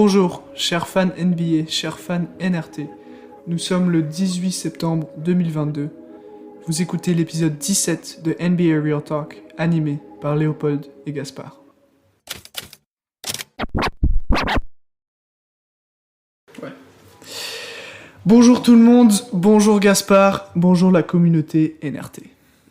Bonjour, chers fans NBA, chers fans NRT. Nous sommes le 18 septembre 2022. Vous écoutez l'épisode 17 de NBA Real Talk, animé par Léopold et Gaspard. Ouais. Bonjour tout le monde, bonjour Gaspard, bonjour la communauté NRT.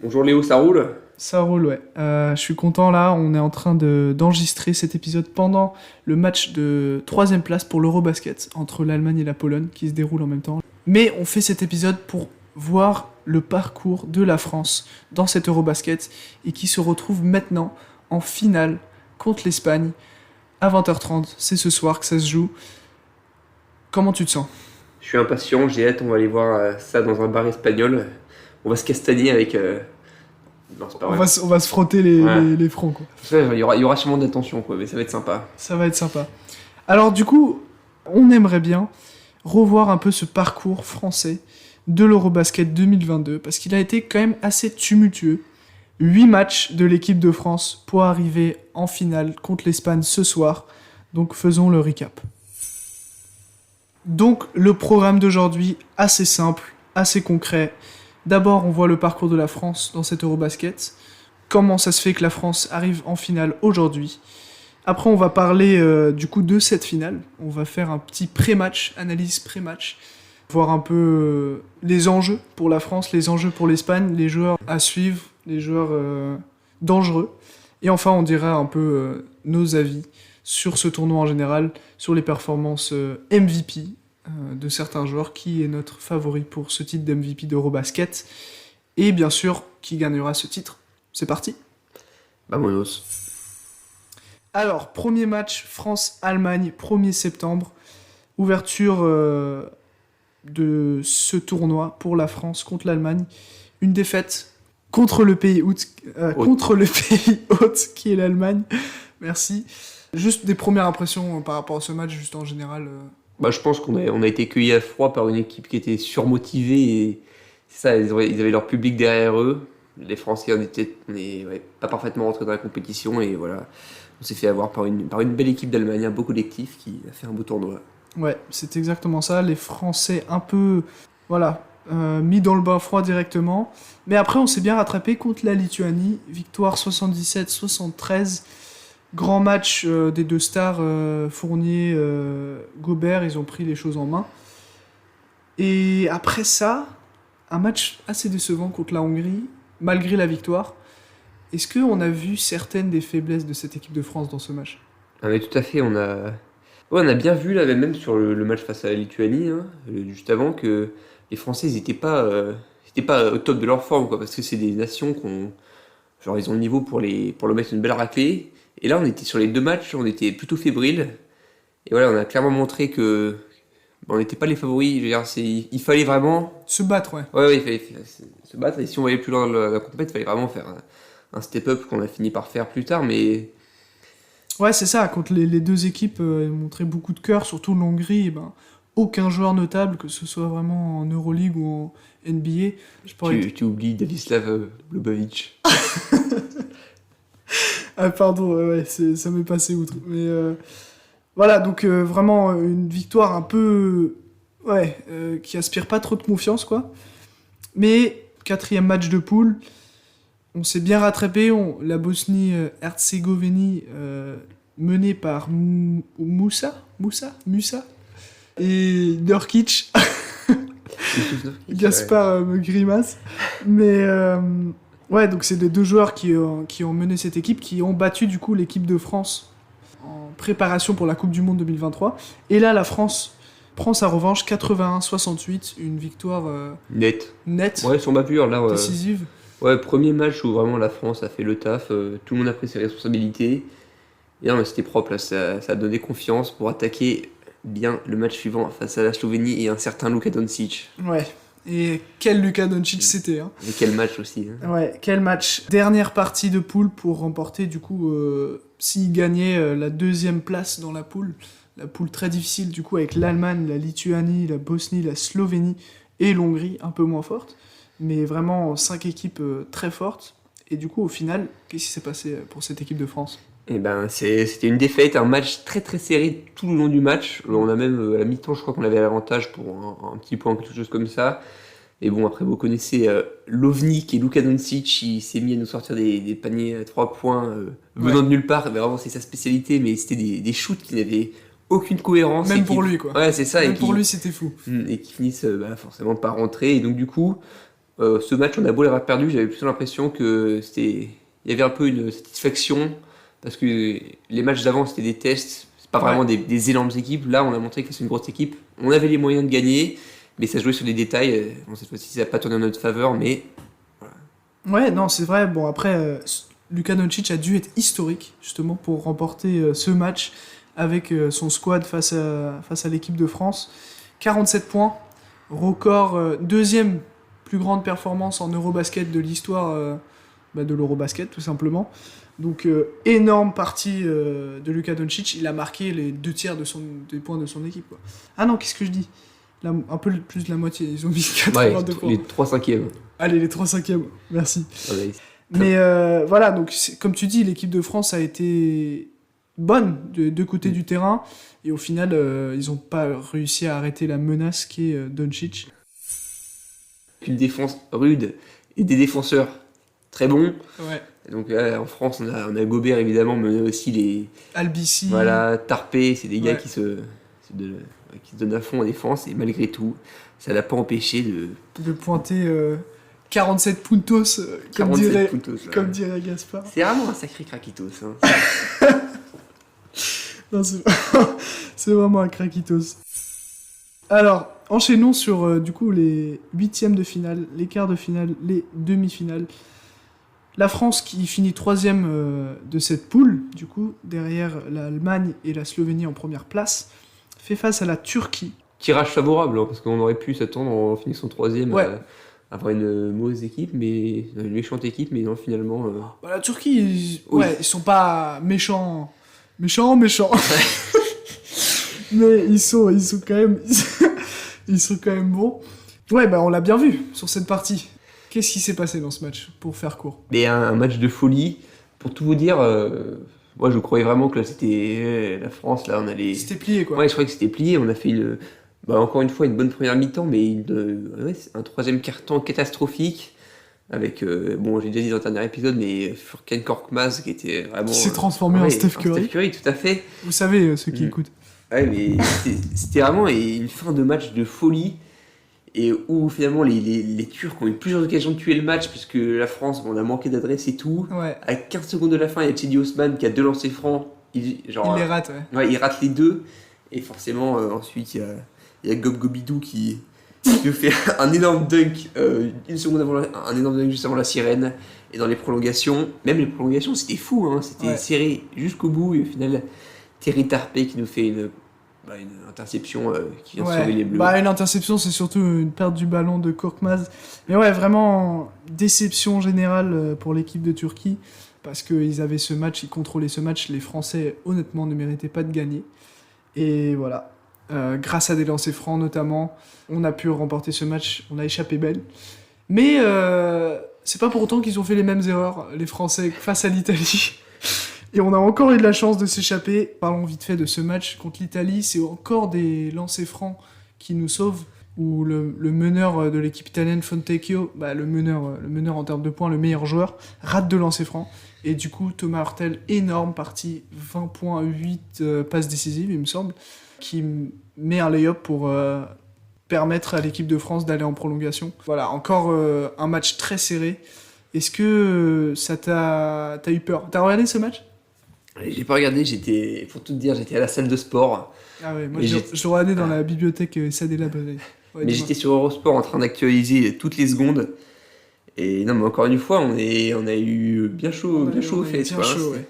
Bonjour Léo, ça roule ? Ça roule, ouais. Je suis content là, on est en train d'enregistrer cet épisode pendant le match de 3ème place pour l'Eurobasket entre l'Allemagne et la Pologne qui se déroule en même temps. Mais on fait cet épisode pour voir le parcours de la France dans cet Eurobasket et qui se retrouve maintenant en finale contre l'Espagne à 20h30. C'est ce soir que ça se joue. Comment tu te sens ? Je suis impatient, j'ai hâte, on va aller voir ça dans un bar espagnol. On va se castagner avec... Non, c'est pas vrai. On va se frotter les fronts, quoi. Il y aura sûrement de l'attention, quoi, mais ça va être sympa. Ça va être sympa. Alors du coup, on aimerait bien revoir un peu ce parcours français de l'Eurobasket 2022, parce qu'il a été quand même assez tumultueux. 8 matchs de l'équipe de France pour arriver en finale contre l'Espagne ce soir. Donc faisons le recap. Donc le programme d'aujourd'hui, assez simple, assez concret. D'abord, on voit le parcours de la France dans cet Eurobasket. Comment ça se fait que la France arrive en finale aujourd'hui. Après, on va parler du coup de cette finale. On va faire un petit pré-match, analyse pré-match. Voir un peu les enjeux pour la France, les enjeux pour l'Espagne, les joueurs à suivre, les joueurs dangereux. Et enfin, on dira un peu nos avis sur ce tournoi en général, sur les performances MVP de certains joueurs, qui est notre favori pour ce titre d'MVP d'Eurobasket, et bien sûr, qui gagnera ce titre. C'est parti. Vamonos. Alors, premier match, France-Allemagne, 1er septembre. Ouverture de ce tournoi pour la France contre l'Allemagne. Une défaite contre le pays hôte qui est l'Allemagne. Merci. Juste des premières impressions par rapport à ce match, juste en général. Je pense qu'on a été cueillis à froid par une équipe qui était surmotivée et c'est ça, ils avaient leur public derrière eux. Les Français on pas parfaitement rentrés dans la compétition et voilà, on s'est fait avoir par une belle équipe d'Allemagne, un beau collectif qui a fait un beau tournoi. Ouais, c'est exactement ça. Les Français un peu, mis dans le bain froid directement. Mais après, on s'est bien rattrapé contre la Lituanie. Victoire 77-73. Grand match des deux stars, Fournier, Gobert, ils ont pris les choses en main. Et après ça, un match assez décevant contre la Hongrie, malgré la victoire. Est-ce qu'on a vu certaines des faiblesses de cette équipe de France dans ce match ? Ah mais tout à fait, on a bien vu là, même sur le match face à la Lituanie, juste avant, que les Français ils étaient pas au top de leur forme, quoi, parce que c'est des nations ils ont le niveau pour leur mettre une belle raclée. Et là, on était sur les 2 matchs, on était plutôt fébriles. Et voilà, on a clairement montré que on n'était pas les favoris. Je veux dire, il fallait vraiment se battre, ouais. Ouais, il fallait se battre. Et si on voyait plus loin dans la compétition, il fallait vraiment faire un step-up qu'on a fini par faire plus tard. Mais ouais, c'est ça. Contre les deux équipes, ils montraient beaucoup de cœur, surtout l'Hongrie. Aucun joueur notable, que ce soit vraiment en Euroleague ou en NBA. Tu oublies Dadislav Lobovic. Ah pardon, ouais, ça m'est passé outre. Mais voilà, donc vraiment une victoire un peu... qui aspire pas trop de confiance, quoi. Mais 4e match de poule, on s'est bien rattrapé. La Bosnie-Herzégovine menée par Musa et Nurkic. Gaspard me grimace. Mais... ouais, donc c'est les 2 joueurs qui ont mené cette équipe, qui ont battu du coup l'équipe de France en préparation pour la Coupe du Monde 2023. Et là, la France prend sa revanche, 81-68, une victoire nette. Ouais, sur ma pure, là. Décisive. Ouais, premier match où vraiment la France a fait le taf, tout le monde a pris ses responsabilités. Et là, c'était propre, là, ça a donné confiance pour attaquer bien le match suivant face à la Slovénie et un certain Luka Doncic. Ouais. Et quel Luka Doncic c'était, hein. Et quel match aussi. Ouais, quel match. Dernière partie de poule pour remporter, du coup, s'il gagnait la 2e place dans la poule. La poule très difficile, du coup, avec l'Allemagne, la Lituanie, la Bosnie, la Slovénie et l'Hongrie, un peu moins forte. Mais vraiment 5 équipes très fortes. Et du coup, au final, qu'est-ce qui s'est passé pour cette équipe de France ? Et ben, c'était une défaite, un match très très serré tout le long du match. On a même, à la mi-temps, je crois qu'on avait l'avantage pour un petit point, quelque chose comme ça. Et bon, après, vous connaissez l'OVNI qui est Luka Doncic, il s'est mis à nous sortir des paniers à 3 points venant de nulle part. Mais vraiment, c'est sa spécialité, mais c'était des shoots qui n'avaient aucune cohérence. Même pour lui, quoi. Ouais, c'est ça. Même pour lui, c'était fou. Et qui finissent forcément par rentrer. Et donc, du coup, ce match, on a beau l'avoir perdu, j'avais plutôt l'impression que il y avait un peu une satisfaction. Parce que les matchs d'avant, c'était des tests, c'est pas vraiment des énormes équipes. Là, on a montré que c'est une grosse équipe. On avait les moyens de gagner, mais ça jouait sur des détails. Bon, cette fois-ci, ça n'a pas tourné en notre faveur, mais voilà. Ouais, non, c'est vrai. Bon, après, Luka Doncic a dû être historique, justement, pour remporter ce match avec son squad face à l'équipe de France. 47 points, record, deuxième plus grande performance en Eurobasket de l'histoire de l'Eurobasket, tout simplement. Donc, énorme partie de Luka Doncic. Il a marqué les 2 tiers des points de son équipe, quoi. Ah non, qu'est-ce que je dis? Un peu plus de la moitié. Ils ont mis 82 points. Les 3 cinquièmes. Allez, les 3 cinquièmes. Merci. Ouais. Mais voilà, donc comme tu dis, l'équipe de France a été bonne de deux côtés du terrain. Et au final, ils n'ont pas réussi à arrêter la menace qui est Doncic. Une défense rude et des défenseurs très bons. Ouais. Donc en France, on a Gobert évidemment, mais on a aussi les Albici. Voilà, Tarpé, c'est des gars qui se donnent à fond en défense, et malgré tout, ça l'a pas empêché de pointer 47 puntos, comme dirait Gaspard. C'est vraiment un sacré craquitos. Hein. Non, c'est vraiment un craquitos. Alors, enchaînons sur du coup les huitièmes de finale, les quarts de finale, les demi-finales. La France qui finit 3e de cette poule, du coup, derrière l'Allemagne et la Slovénie en première place, fait face à la Turquie. Tirage favorable, hein, parce qu'on aurait pu s'attendre en finissant 3e à avoir une mauvaise équipe, mais une méchante équipe, mais non, finalement... La Turquie, ils sont pas méchants. Mais ils sont quand même... ils sont quand même bons. Ouais, on l'a bien vu sur cette partie. Qu'est-ce qui s'est passé dans ce match, pour faire court? Mais un match de folie. Pour tout vous dire, moi je croyais vraiment que là c'était la France, là on allait... C'était plié, quoi. Ouais, je croyais que c'était plié. On a fait encore une fois une bonne première mi-temps, mais un troisième quart-temps catastrophique. Avec, j'ai déjà dit dans le dernier épisode, mais Furkan Korkmaz qui était vraiment... Qui s'est transformé en Steph Curry. Steph Curry, tout à fait. Vous savez, ceux qui écoutent. Ouais, mais c'était vraiment une fin de match de folie. Et où finalement les Turcs ont eu plusieurs occasions de tuer le match, puisque la France, on a manqué d'adresse et tout. Ouais. À 15 secondes de la fin, il y a Teddy Osman qui a 2 lancers francs. Il les rate, ouais. Il rate les 2. Et forcément, ensuite, il y a Gob Gobidou qui nous fait un énorme dunk, un énorme dunk juste avant la sirène. Et dans les prolongations, même les prolongations, c'était fou, hein, c'était serré jusqu'au bout. Et au final, Terry Tarpé qui nous fait une interception qui vient de sauver les Bleus. Une interception, c'est surtout une perte du ballon de Korkmaz. Mais ouais, vraiment déception générale pour l'équipe de Turquie, parce qu'ils avaient ce match, ils contrôlaient ce match. Les Français, honnêtement, ne méritaient pas de gagner. Et voilà, grâce à des lancers francs notamment, on a pu remporter ce match, on a échappé belle. Mais c'est pas pour autant qu'ils ont fait les mêmes erreurs, les Français, face à l'Italie. Et on a encore eu de la chance de s'échapper. Parlons vite fait de ce match contre l'Italie. C'est encore des lancers francs qui nous sauvent. Où le meneur de l'équipe italienne, Fontecchio, le meneur en termes de points, le meilleur joueur, rate 2 lancers francs. Et du coup, Thomas Hurtel, énorme partie, 20 points, 8 passes décisives, il me semble, qui met un lay-up pour permettre à l'équipe de France d'aller en prolongation. Voilà, encore un match très serré. Est-ce que ça t'as eu peur? T'as regardé ce match? J'ai pas regardé, pour tout te dire, j'étais à la salle de sport. Ah ouais, moi je le regardais dans la bibliothèque Sadella Bonneuil. Ouais, mais j'étais sur Eurosport en train d'actualiser toutes les secondes. Et non, mais encore une fois, on a eu bien chaud aux fesses. Ouais.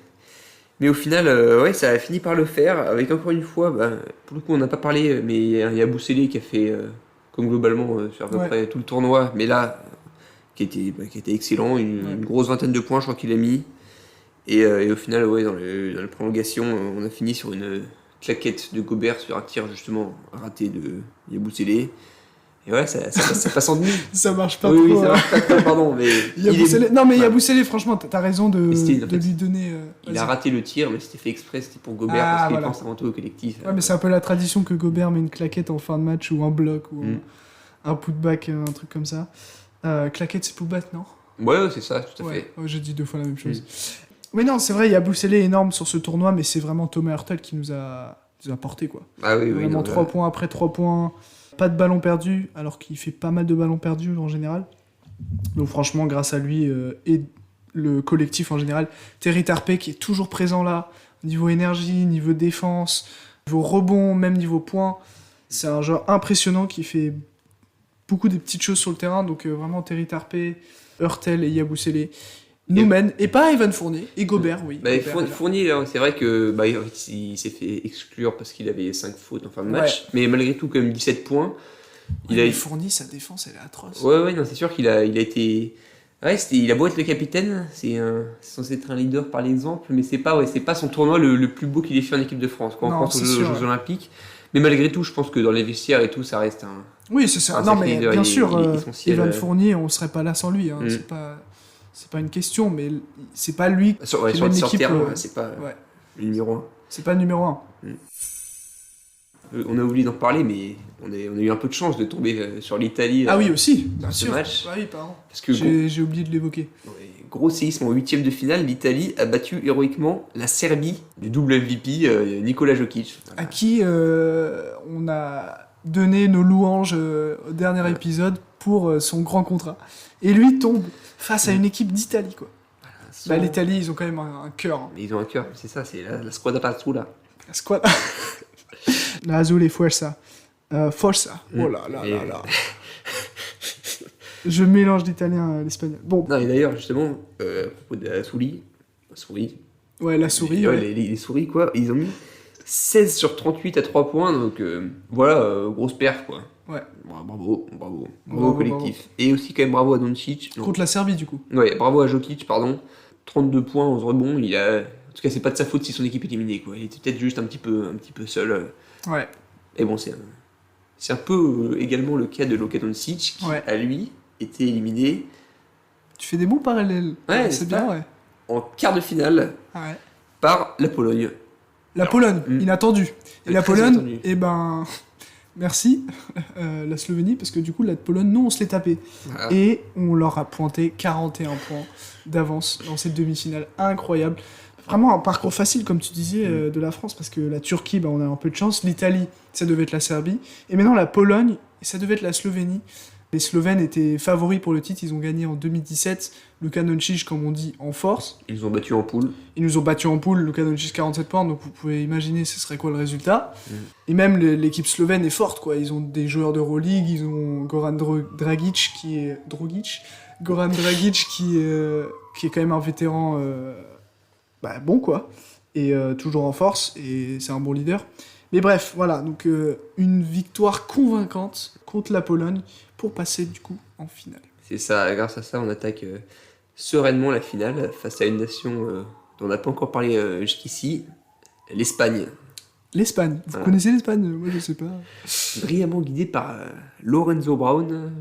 Mais au final, ça a fini par le faire. Avec encore une fois, pour le coup, on n'a pas parlé, mais il y a Boussélé qui a fait, comme globalement, sur à peu près tout le tournoi. Mais là, qui était excellent, une grosse vingtaine de points, je crois qu'il a mis. Et au final, dans la prolongation, on a fini sur une claquette de Gobert sur un tir justement raté de Yabusele. Et ouais, ça passe en demi. Ça marche pas Oui, trop. ça marche pas trop, pardon. Mais Non, mais ouais. Yabusele, franchement, t'as raison de En fait, lui donner. il a raté le tir, mais c'était fait exprès, c'était pour Gobert, Ah, parce qu'il voilà. pense avant tout au collectif. Ouais, mais c'est un peu la tradition que Gobert met une claquette en fin de match ou un bloc ou un putback, un truc comme ça. Claquette, c'est putback, non? Ouais, c'est ça, tout à Ouais, fait. ouais, j'ai dit 2 fois la même chose. Mais non, c'est vrai, Yabusele est énorme sur ce tournoi, mais c'est vraiment Thomas Hurtel qui nous a porté, quoi. Ah oui, oui. Vraiment non, 3 points après 3 points, pas de ballon perdu, alors qu'il fait pas mal de ballons perdus en général. Donc franchement, grâce à lui et le collectif en général, Terry Tarpe qui est toujours présent là, niveau énergie, niveau défense, niveau rebond, même niveau points. C'est un joueur impressionnant qui fait beaucoup de petites choses sur le terrain, donc vraiment Terry Tarpe, Hurtel et Yabusele nous mènent, et pas Evan Fournier, et Gobert, oui. Bah, Gobert, Fournier, là, c'est vrai que il s'est fait exclure parce qu'il avait 5 fautes en fin de match, mais malgré tout, quand même 17 points. mais Fournier, sa défense, elle est atroce. Ouais, non, c'est sûr qu'il a été. Ouais, il a beau être le capitaine, c'est censé être un leader par l'exemple, mais c'est pas son tournoi le plus beau qu'il ait fait en équipe de France, quand on pense aux Jeux Olympiques. Mais malgré tout, je pense que dans les vestiaires et tout, ça reste un. Oui, c'est ça. Non, mais bien sûr, Evan Fournier, on serait pas là sans lui. Hein. C'est pas une question, mais c'est pas lui sur le terrain, c'est pas le numéro 1. C'est pas le numéro 1. On a oublié d'en parler, mais on a eu un peu de chance de tomber sur l'Italie. Ah oui, aussi, bien ce sûr. match. Ah oui, pardon. Parce que j'ai oublié de l'évoquer. Gros séisme en 8ème de finale, l'Italie a battu héroïquement la Serbie du double MVP Nikola Jokic. À qui on a donné nos louanges au dernier épisode pour son grand contrat. Et lui tombe face à une équipe d'Italie, quoi. Bah, l'Italie, ils ont quand même un cœur. Hein. Mais ils ont un cœur, c'est ça, c'est la squadra Pazzola. La squadra. La Azul et Forza. Forza. Oh là là là là. Je mélange l'italien et l'espagnol. Bon. Non, et d'ailleurs, justement, à propos de la souris. Ouais, la souris. Les souris, quoi. Ils ont mis 16 sur 38 à 3 points, donc voilà, grosse perf, quoi. Ouais. Bravo collectif. Bravo. Et aussi, quand même, bravo à Doncic. Contre la Serbie, du coup. Ouais, bravo à Jokic, pardon. 32 points en rebond. En tout cas, c'est pas de sa faute si son équipe est éliminée, quoi. Il était peut-être juste un petit peu seul. Ouais. Et bon, c'est un peu également le cas de Luka Doncic, qui, à lui, était éliminé. Tu fais des bons parallèles. Ouais, c'est bien, ouais. En quart de finale par la Pologne. Pologne, inattendu. Et la Pologne, merci, la Slovénie, parce que du coup, la Pologne, nous, on se l'est tapé. Ah. Et on leur a pointé 41 points d'avance dans cette demi-finale. Incroyable. Vraiment un parcours facile, comme tu disais, de la France, parce que la Turquie, on a un peu de chance. L'Italie, ça devait être la Serbie. Et maintenant, la Pologne, ça devait être la Slovénie. Les Slovènes étaient favoris pour le titre, ils ont gagné en 2017. Luka Doncic, comme on dit, en force. Ils nous ont battus en poule. Luka Doncic 47 points, donc vous pouvez imaginer ce serait quoi le résultat. Et même l'équipe slovène est forte, quoi. Ils ont des joueurs d'Euroleague, ils ont Goran Dragic qui est quand même un vétéran bon, quoi. Et toujours en force, et c'est un bon leader. Mais bref, voilà, donc une victoire convaincante contre la Pologne pour passer du coup en finale. C'est ça, grâce à ça, on attaque sereinement la finale face à une nation dont on n'a pas encore parlé jusqu'ici, l'Espagne. L'Espagne, vous connaissez l'Espagne? Moi je sais pas. Brillamment guidé par Lorenzo Brown.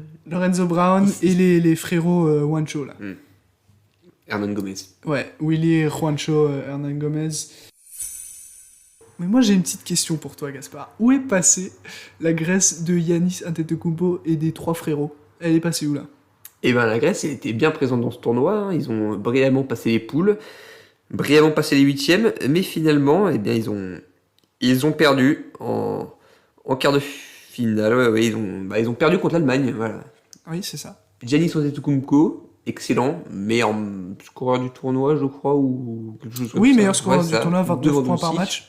Et les frérots Juancho là. Hernan Gomez. Ouais, Willy, Juancho, Hernan Gomez. Mais moi j'ai une petite question pour toi, Gaspard. Où est passée la Grèce de Yannis Antetokounmpo et des 3 frérots? Elle est passée où là? Eh ben la Grèce, elle était bien présente dans ce tournoi. Hein. Ils ont brillamment passé les poules, brillamment passé les 8e, mais finalement, eh bien ils ont perdu en quart de finale. Ouais, ils ont perdu contre l'Allemagne, voilà. Oui, c'est ça. Giannis Antetokounmpo, excellent, meilleur scoreur du tournoi, je crois, ou quelque chose comme ça. Oui, meilleur scoreur du tournoi, 29 points par match.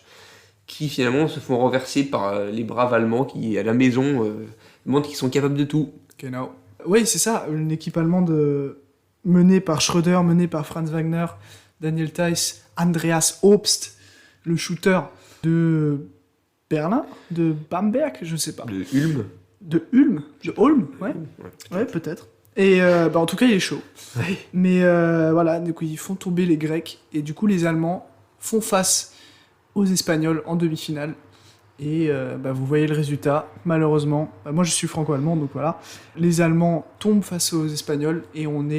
Qui finalement se font renverser par les braves Allemands qui, à la maison, montrent qu'ils sont capables de tout. Genau. Oui, c'est ça, une équipe allemande menée par Schröder, menée par Franz Wagner, Daniel Theiss, Andreas Obst, le shooter de Berlin, de Bamberg, je sais pas. De Ulm. De Ulm, ouais, peut-être. Et en tout cas, il est chaud. Ouais. Mais voilà, du coup, ils font tomber les Grecs, et du coup, les Allemands font face aux Espagnols en demi-finale. Et vous voyez le résultat, malheureusement. Moi je suis franco-allemand, donc voilà. Les Allemands tombent face aux Espagnols et on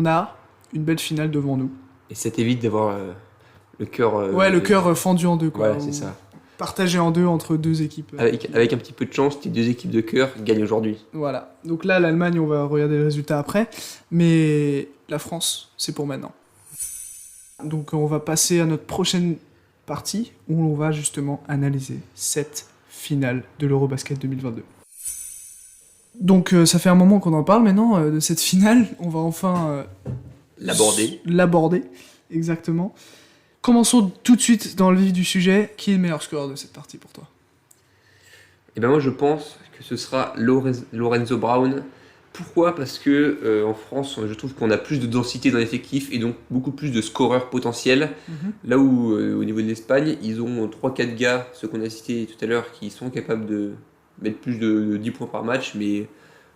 a une belle finale devant nous. Et ça t'évite d'avoir le cœur. Ouais, le cœur fendu en deux, quoi. Voilà, c'est ça. Partagé en deux entre deux équipes. Avec un petit peu de chance, tes deux équipes de cœur gagnent aujourd'hui. Voilà. Donc là, l'Allemagne, on va regarder le résultat après. Mais la France, c'est pour maintenant. Donc on va passer à notre prochaine partie où on va justement analyser cette finale de l'Eurobasket 2022. Donc ça fait un moment qu'on en parle maintenant de cette finale. On va enfin l'aborder, exactement. Commençons tout de suite dans le vif du sujet. Qui est le meilleur scoreur de cette partie pour toi ? Et ben moi je pense que ce sera Lorenzo Brown. Pourquoi ? Parce que en France, je trouve qu'on a plus de densité dans l'effectif et donc beaucoup plus de scoreurs potentiels. Là où au niveau de l'Espagne, ils ont 3-4 gars, ceux qu'on a cités tout à l'heure, qui sont capables de mettre plus de 10 points par match, mais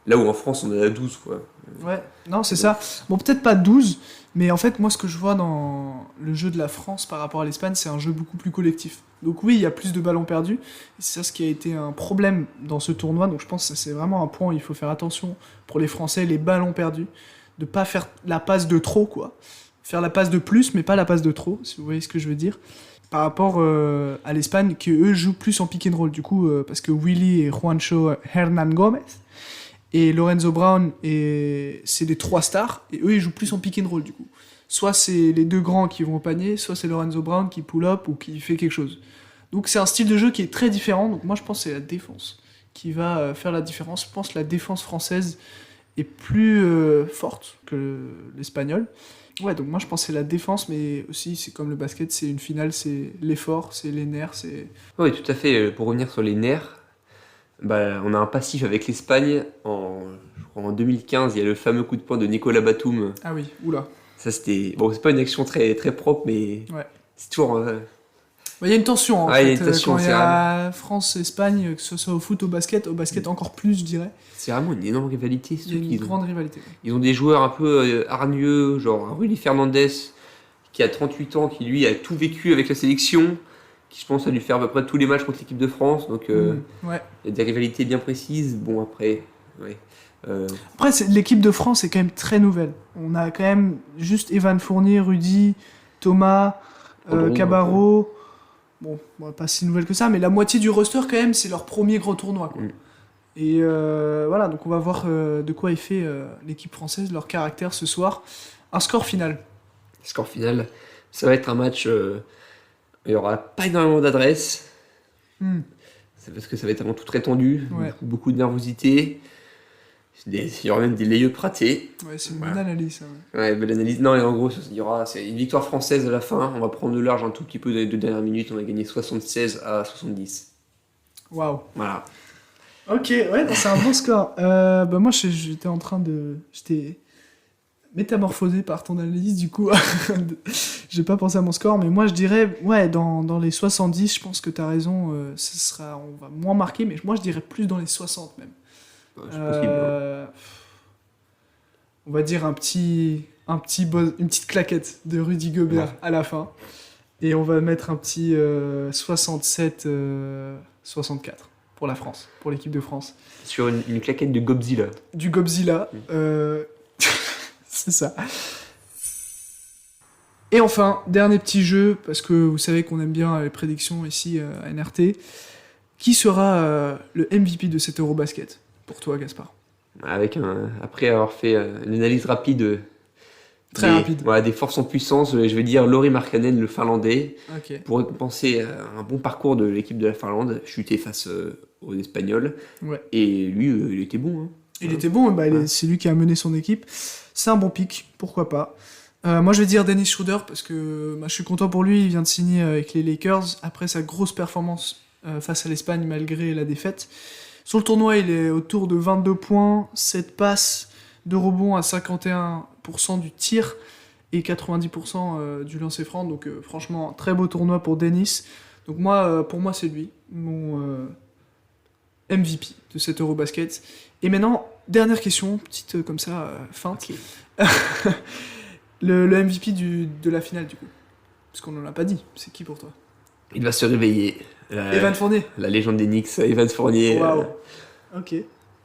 là où en France on en a 12 quoi. Ouais, non c'est ça. Bon peut-être pas 12, mais en fait moi ce que je vois dans le jeu de la France par rapport à l'Espagne, c'est un jeu beaucoup plus collectif. Donc oui, il y a plus de ballons perdus, et c'est ça ce qui a été un problème dans ce tournoi, donc je pense que c'est vraiment un point où il faut faire attention pour les Français, les ballons perdus, de pas faire la passe de trop quoi. Faire la passe de plus, mais pas la passe de trop, si vous voyez ce que je veux dire. Par rapport à l'Espagne, qui eux jouent plus en pick and roll, du coup, parce que Willy et Juancho Hernan Gomez et Lorenzo Brown, c'est les 3 stars, et eux ils jouent plus en pick and roll du coup. Soit c'est les 2 grands qui vont au panier, soit c'est Lorenzo Brown qui pull up ou qui fait quelque chose. Donc c'est un style de jeu qui est très différent, donc moi je pense que c'est la défense qui va faire la différence. Je pense que la défense française est plus forte que l'espagnol. Ouais, donc moi je pense que c'est la défense, mais aussi c'est comme le basket, c'est une finale, c'est l'effort, c'est les nerfs, c'est... Oui, tout à fait. Pour revenir sur les nerfs, on a un passif avec l'Espagne. Je crois en 2015, il y a le fameux coup de poing de Nicolas Batum. Ah oui, oula. Ça c'était... Bon, c'est pas une action très, très propre, mais ouais. C'est toujours... Il y a une tension en fait, il y a une tension, quand il y a France-Espagne, que ce soit au foot, au basket encore plus je dirais. C'est vraiment une énorme rivalité. Il y a une grande rivalité. Ils ont des joueurs un peu hargneux, genre Rudy Fernandez, qui a 38 ans, qui lui a tout vécu avec la sélection, qui je pense a dû faire à peu près tous les matchs contre l'équipe de France, donc ouais. Il y a des rivalités bien précises. Bon après, ouais. Après l'équipe de France est quand même très nouvelle. On a quand même juste Evan Fournier, Rudy, Thomas, Cabarro. Bon, pas si nouvelle que ça, mais la moitié du roster quand même, c'est leur premier gros tournoi. Quoi. Et voilà, donc on va voir de quoi est fait l'équipe française, leur caractère ce soir. Un score final. Score final, ça va être un match. Il n'y aura pas énormément d'adresse. C'est parce que ça va être avant tout très tendu, beaucoup de nervosité. Il y aura même des layups ratés. Ouais, c'est une bonne analyse. Ça, ouais, belle analyse. Non, et en gros, c'est une victoire française à la fin. On va prendre de large un tout petit peu dans les 2 dernières minutes. On va gagner 76-70. Waouh. Voilà. Ok, ouais, c'est un bon score. Moi, j'étais métamorphosé par ton analyse, du coup. J'ai pas pensé à mon score, mais moi, je dirais, dans les 70, je pense que t'as raison. On va moins marquer, mais moi, je dirais plus dans les 60 même. On va dire une petite claquette de Rudy Gobert à la fin. Et on va mettre un petit 67-64 pour la France, pour l'équipe de France. Sur une claquette de Gobzilla. Du Gobzilla. C'est ça. Et enfin, dernier petit jeu, parce que vous savez qu'on aime bien les prédictions ici à NRT. Qui sera le MVP de cet Eurobasket ? Pour toi, Gaspard. Après avoir fait une analyse rapide, très rapide, des forces en puissance, je vais dire Lauri Markkanen, le Finlandais, okay. Pour récompenser un bon parcours de l'équipe de la Finlande, chuté face aux Espagnols. Ouais. Et lui, il était bon. Hein. Il était bon, c'est lui qui a mené son équipe. C'est un bon pick, pourquoi pas. Moi, je vais dire Dennis Schroeder, parce que je suis content pour lui, il vient de signer avec les Lakers, après sa grosse performance face à l'Espagne, malgré la défaite. Sur le tournoi, il est autour de 22 points, 7 passes, 2 rebonds à 51% du tir et 90% du lancer franc. Donc franchement, très beau tournoi pour Dennis. Donc pour moi, c'est lui, mon MVP de cet Eurobasket. Et maintenant, dernière question, petite comme ça, feinte. Okay. le MVP de la finale, du coup. Parce qu'on ne l'a pas dit. C'est qui pour toi ? Il va se réveiller. Evan Fournier. La légende des Knicks, Evan Fournier. Waouh. Ok.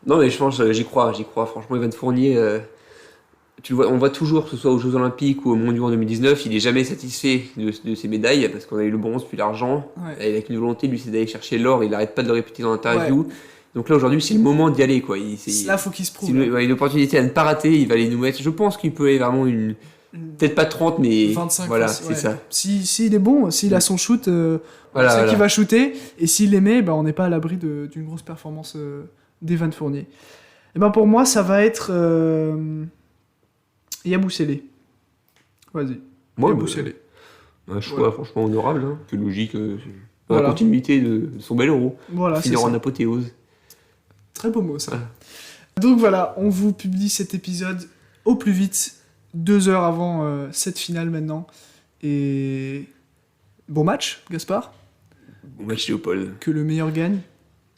Non, mais je pense, j'y crois. Franchement, Evan Fournier, tu le vois, on voit toujours, que ce soit aux Jeux Olympiques ou au Mondiaux en 2019, il est jamais satisfait de ses médailles, parce qu'on a eu le bronze puis l'argent. Ouais. Et avec une volonté, lui, c'est d'aller chercher l'or, il arrête pas de le répéter dans l'interview. Donc là, aujourd'hui, c'est le moment d'y aller, quoi. Là, faut qu'il se prouve. C'est une opportunité à ne pas rater, il va aller nous mettre. Je pense qu'il peut aller vraiment peut-être pas 30, mais 25, voilà, ouais. c'est ça. S'il est bon, s'il a son shoot, on sait qu'il va shooter. Et s'il les met, on n'est pas à l'abri d'une grosse performance d'Evan Fournier. Et pour moi, ça va être Yabusele. Vas-y. Yabusele. Un choix franchement honorable, hein. C'est logique. Dans la continuité de son bel euro. Voilà, finir en apothéose. Très beau mot, ça. Donc voilà, on vous publie cet épisode au plus vite, 2 heures avant cette finale maintenant. Et bon match, Gaspard. Bon match, Léopold. Que le meilleur gagne.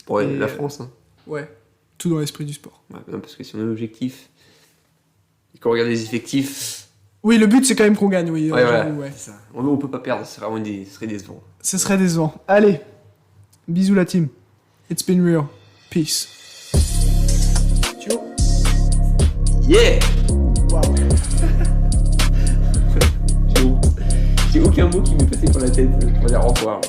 Pour la France. Hein. Ouais, tout dans l'esprit du sport. Ouais, parce que si on a un objectif, et qu'on regarde les effectifs... Oui, le but c'est quand même qu'on gagne, oui. Ouais. C'est ça. On peut pas perdre, ce serait décevant. Ce serait décevant. Allez, bisous la team. It's been real. Peace. Ciao. Yeah. Wow. J'ai aucun mot qui m'est passé par la tête pour dire au revoir.